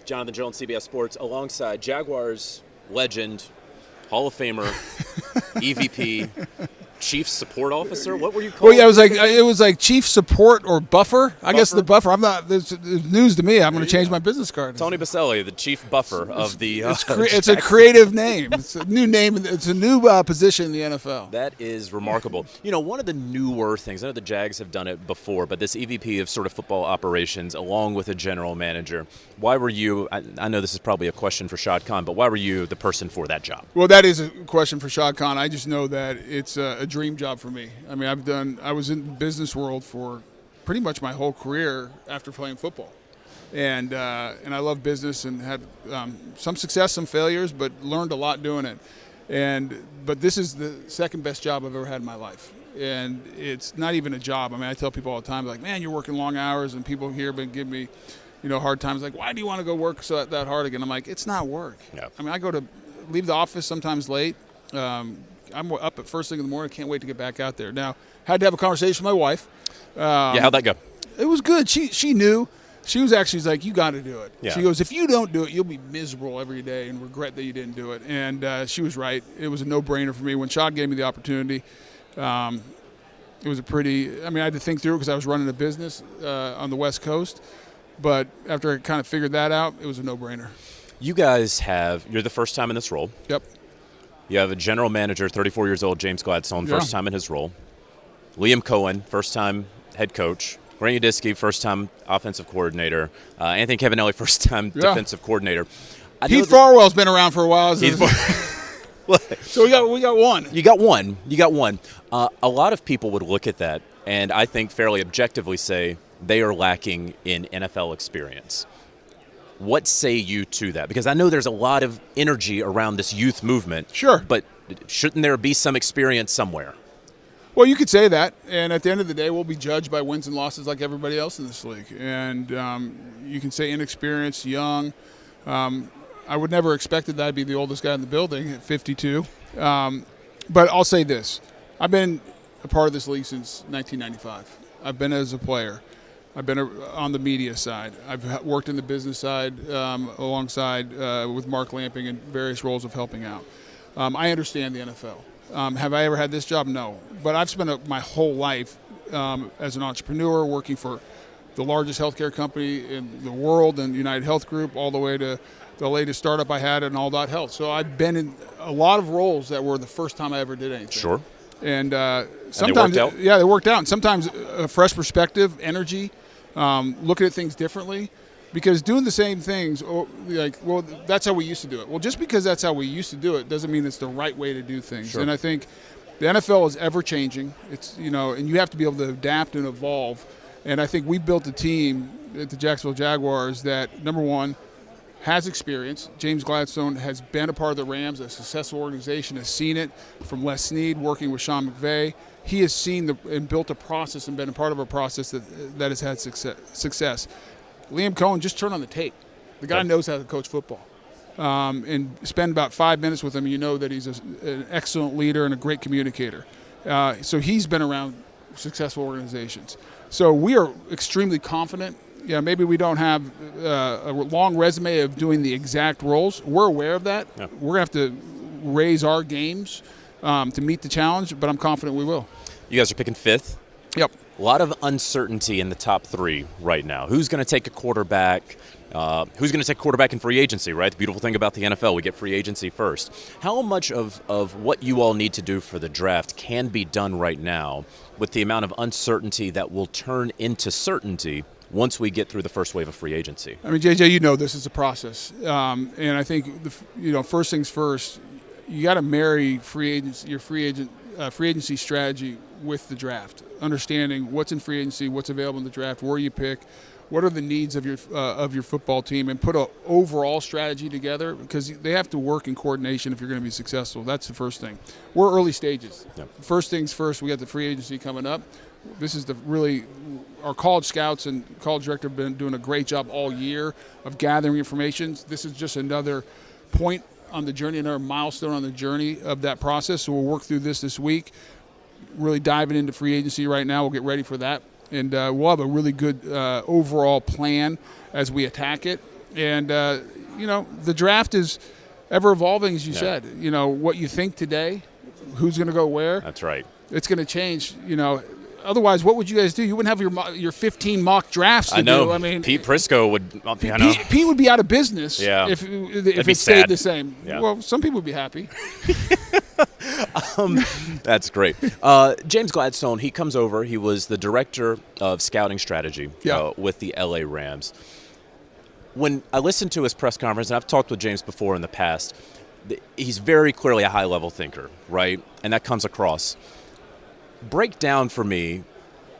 Jonathan Jones, CBS Sports, alongside Jaguars legend, Hall of Famer, EVP, Chief Support Officer. What were you called? Well, yeah, it was like Chief Support or Buffer. I guess the Buffer. I'm not. It's news to me. I'm going to change my business card. Tony Boselli, the Chief Buffer of the. It's a creative name. It's a new name. It's a new position in the NFL. That is remarkable. You know, one of the newer things. I know the Jags have done it before, but this EVP of sort of football operations, along with a general manager. Why were you? I know this is probably a question for Shad Khan, but why were you the person for that job? Well, that is a question for Shad Khan. I just know that it's a dream job for me. I mean, I was in the business world for pretty much my whole career after playing football, and I love business and had some success, some failures, but learned a lot doing it. But this is the second best job I've ever had in my life, and it's not even a job. I mean, I tell people all the time, like, man, you're working long hours, and people here been giving me, hard times, like, why do you want to go work that hard again? I'm like, it's not work. Yeah. I mean, I leave the office sometimes late. I'm up at first thing in the morning. Can't wait to get back out there. Now, had to have a conversation with my wife. How'd that go? It was good. She knew. She was actually like, you got to do it. Yeah. She goes, if you don't do it, you'll be miserable every day and regret that you didn't do it. And she was right. It was a no-brainer for me. When Shad gave me the opportunity, it was I had to think through it because I was running a business on the West Coast. But after I kind of figured that out, it was a no-brainer. You guys you're the first time in this role. Yep. You have a general manager, 34 years old, James Gladstone, first time in his role. Liam Cohen, first time head coach. Grant Udisky, first time offensive coordinator. Anthony Cavanelli, first time defensive coordinator. Heath Farwell's been around for a while. So we got one. You got one. A lot of people would look at that and I think fairly objectively say they are lacking in NFL experience. What say you to that? Because I know there's a lot of energy around this youth movement. Sure. But shouldn't there be some experience somewhere? Well, you could say that. And at the end of the day, we'll be judged by wins and losses like everybody else in this league. And you can say inexperienced, young. I would never expected that I'd be the oldest guy in the building at 52. But I'll say this. I've been a part of this league since 1995. I've been as a player. I've been on the media side. I've worked in the business side alongside with Mark Lamping in various roles of helping out. I understand the NFL. Have I ever had this job? No. But I've spent my whole life as an entrepreneur working for the largest healthcare company in the world and United Health Group, all the way to the latest startup I had in All.Health. So I've been in a lot of roles that were the first time I ever did anything. Sure. And sometimes, and they worked out? Yeah, they worked out. And sometimes a fresh perspective, energy, looking at things differently, because doing the same things, that's how we used to do it. Well, just because that's how we used to do it doesn't mean it's the right way to do things. Sure. And I think the NFL is ever changing. It's and you have to be able to adapt and evolve. And I think we built a team at the Jacksonville Jaguars that, number one, has experience. James Gladstone has been a part of the Rams, a successful organization, has seen it from Les Snead, working with Sean McVay. He has seen and built a process and been a part of a process that has had success. Liam Cohen, just turn on the tape. The guy knows how to coach football. And spend about 5 minutes with him, you know that he's an excellent leader and a great communicator. So he's been around successful organizations. So we are extremely confident. Yeah, maybe we don't have a long resume of doing the exact roles. We're aware of that. Yeah. We're going to have to raise our games to meet the challenge, but I'm confident we will. You guys are picking fifth. Yep. A lot of uncertainty in the top three right now. Who's going to take a quarterback? Who's going to take quarterback in free agency, right? The beautiful thing about the NFL, we get free agency first. How much of what you all need to do for the draft can be done right now with the amount of uncertainty that will turn into certainty once we get through the first wave of free agency? I mean, JJ, this is a process. And I think, first things first, you got to marry your free agency strategy with the draft, understanding what's in free agency, what's available in the draft, where you pick, what are the needs of your football team, and put an overall strategy together, because they have to work in coordination if you're going to be successful. That's the first thing. We're early stages. Yep. First things first, we got the free agency coming up. This is our college scouts and college director have been doing a great job all year of gathering information. This is just another point on the journey, another milestone on the journey of that process. So we'll work through this week, really diving into free agency right now. We'll get ready for that. And we'll have a really good overall plan as we attack it. And, the draft is ever evolving, as you said. What you think today, who's going to go where. That's right. It's going to change, Otherwise, what would you guys do? You wouldn't have your 15 mock drafts to I know. do. I mean, Pete Prisco would. Pete would be out of business if it stayed the same. Yeah. Well, some people would be happy. That's great. James Gladstone, he comes over. He was the director of scouting strategy with the LA Rams. When I listened to his press conference, and I've talked with James before in the past, he's very clearly a high-level thinker, right? And that comes across. Break down for me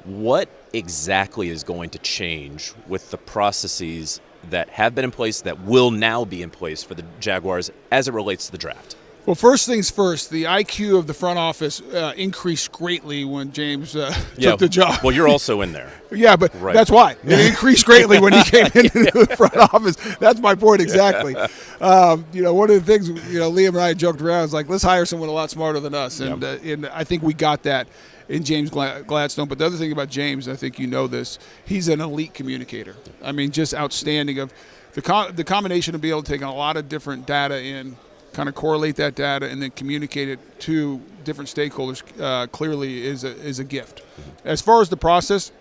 what exactly is going to change with the processes that have been in place that will now be in place for the Jaguars as it relates to the draft. Well, first things first, the IQ of the front office increased greatly when James took the job. Well, you're also in there. Yeah, but that's why. It increased greatly when he came into the front office. That's my point exactly. One of the things, Liam and I joked around is like, let's hire someone a lot smarter than us. And I think we got that in James Gladstone. But the other thing about James, I think you know this, he's an elite communicator. I mean, just outstanding. Of the combination of being able to take a lot of different data in, kind of correlate that data, and then communicate it to different stakeholders clearly is a gift. As far as the process,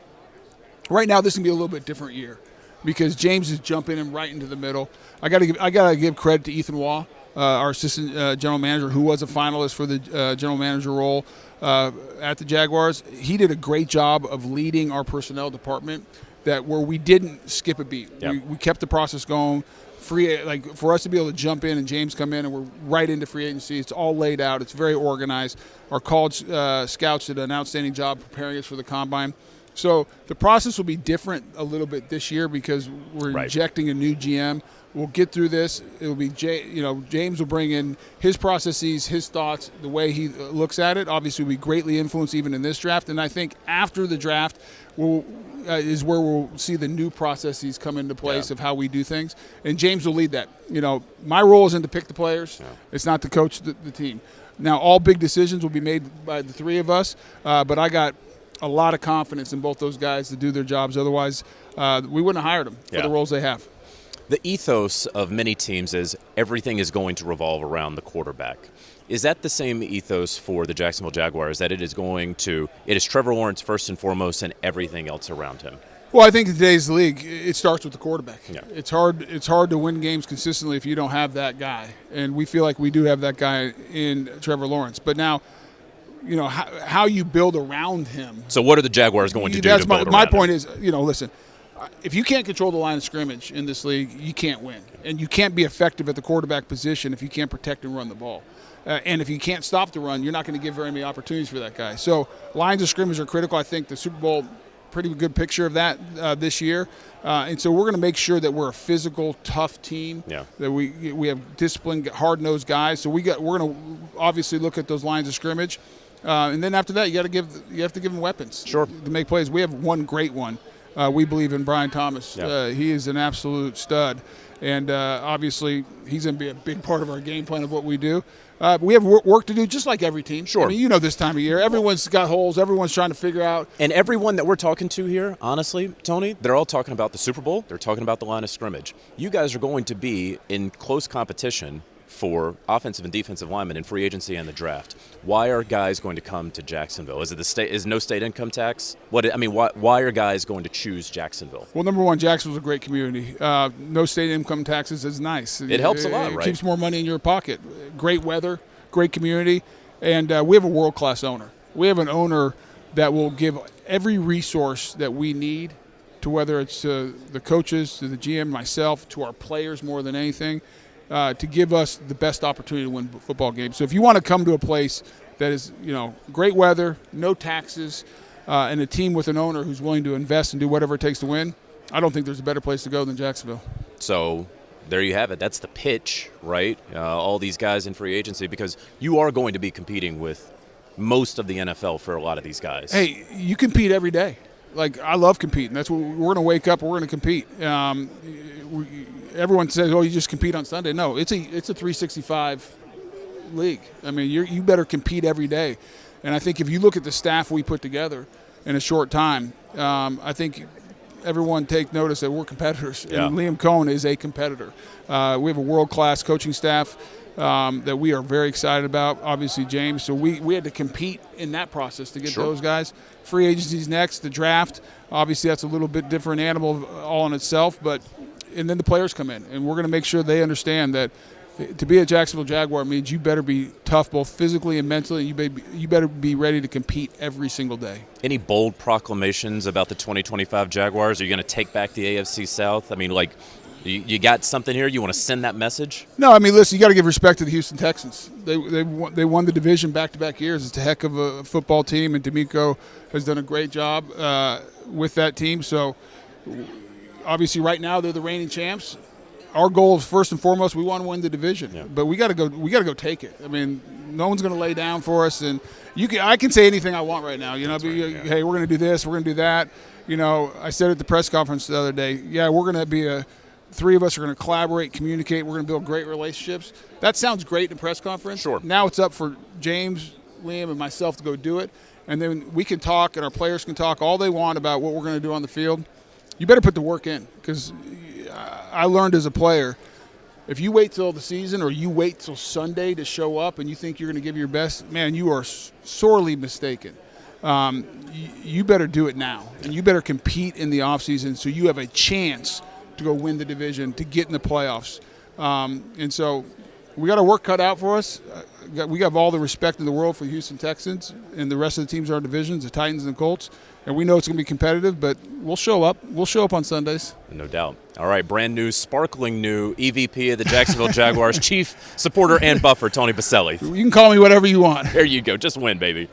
right now this is going to be a little bit different year because James is jumping in right into the middle. I got to give credit to Ethan Waugh, our assistant general manager, who was a finalist for the general manager role at the Jaguars. He did a great job of leading our personnel department where we didn't skip a beat. Yep. We kept the process going. For us to be able to jump in and James come in and we're right into free agency. It's all laid out. It's very organized. Our college scouts did an outstanding job preparing us for the combine. So the process will be different a little bit this year because we're injecting a new GM. We'll get through this. It'll be James will bring in his processes, his thoughts, the way he looks at it. Obviously, will be greatly influenced even in this draft. And I think after the draft, is where we'll see the new processes come into place of how we do things. And James will lead that. My role isn't to pick the players. Yeah. It's not to coach the team. Now, all big decisions will be made by the three of us, but I got a lot of confidence in both those guys to do their jobs. Otherwise, we wouldn't have hired them for the roles they have. The ethos of many teams is everything is going to revolve around the quarterback. Is that the same ethos for the Jacksonville Jaguars, that it is Trevor Lawrence first and foremost and everything else around him? Well, I think in today's league, it starts with the quarterback. Yeah. It's hard to win games consistently if you don't have that guy. And we feel like we do have that guy in Trevor Lawrence. But now, how you build around him. So what are the Jaguars going to do to build around him? My point is, listen, if you can't control the line of scrimmage in this league, you can't win. And you can't be effective at the quarterback position if you can't protect and run the ball. And if you can't stop the run, you're not going to give very many opportunities for that guy. So lines of scrimmage are critical. I think the Super Bowl, pretty good picture of that this year. And so we're going to make sure that we're a physical, tough team, that we have disciplined, hard-nosed guys. So we're going to obviously look at those lines of scrimmage. And then after that, you have to give them weapons to make plays. We have one great one. We believe in Brian Thomas. He is an absolute stud. And obviously, he's going to be a big part of our game plan of what we do. We have work to do, just like every team. Sure. I mean, this time of year. Everyone's got holes. Everyone's trying to figure out. And everyone that we're talking to here, honestly, Tony, they're all talking about the Super Bowl. They're talking about the line of scrimmage. You guys are going to be in close competition for offensive and defensive linemen in free agency and the draft. Why are guys going to come to Jacksonville? Is it is no state income tax? Why are guys going to choose Jacksonville? Well, number one, Jacksonville's a great community. No state income taxes is nice. It helps a lot, right? It keeps more money in your pocket. Great weather, great community, and we have a world-class owner. We have an owner that will give every resource that we need to, whether it's to the coaches, to the GM, myself, to our players more than anything, to give us the best opportunity to win football games. So if you want to come to a place that is, great weather, no taxes, and a team with an owner who's willing to invest and do whatever it takes to win, I don't think there's a better place to go than Jacksonville. So there you have it. That's the pitch, right? All these guys in free agency, because you are going to be competing with most of the NFL for a lot of these guys. Hey, you compete every day. Like, I love competing. That's what we're going to wake up and we're going to compete. Everyone says, "Oh, you just compete on Sunday." No, it's a 365 league. I mean, you better compete every day. And I think if you look at the staff we put together in a short time, I think everyone take notice that we're competitors, Yeah. and Liam Cohen is a competitor. We have a world-class coaching staff that we are very excited about, obviously James. So we had to compete in that process to get Sure. those guys. Free agency's next, the draft. Obviously that's a little bit different animal all in itself, and then the players come in, and we're going to make sure they understand that to be a Jacksonville Jaguar means you better be tough both physically and mentally. You better be ready to compete every single day. Any bold proclamations about the 2025 Jaguars? Are you going to take back the AFC South? I mean, like, you got something here? You want to send that message? No, I mean, listen, you got to give respect to the Houston Texans. They won the division back-to-back years. It's a heck of a football team, and D'Amico has done a great job with that team. So, obviously, right now they're the reigning champs. Our goal is first and foremost we want to win the division, but we got to go take it. I mean, no one's going to lay down for us, and I can say anything I want right now. You know, hey, we're going to do this, we're going to do that. You know, I said at the press conference the other day, yeah, we're going to be three of us are going to collaborate, communicate. We're going to build great relationships. That sounds great in a press conference. Sure. Now it's up for James, Liam, and myself to go do it, and then we can talk, and our players can talk all they want about what we're going to do on the field. You better put the work in, because I learned as a player, if you wait till the season or you wait till Sunday to show up and you think you're going to give your best, man, you are sorely mistaken. You better do it now, and you better compete in the offseason so you have a chance to go win the division, to get in the playoffs. And so we got our work cut out for us. We have all the respect in the world for the Houston Texans and the rest of the teams in our divisions, the Titans and the Colts. And we know it's going to be competitive, but we'll show up. We'll show up on Sundays. No doubt. All right, brand new, sparkling new EVP of the Jacksonville Jaguars, chief supporter and buffer, Tony Boselli. You can call me whatever you want. There you go. Just win, baby.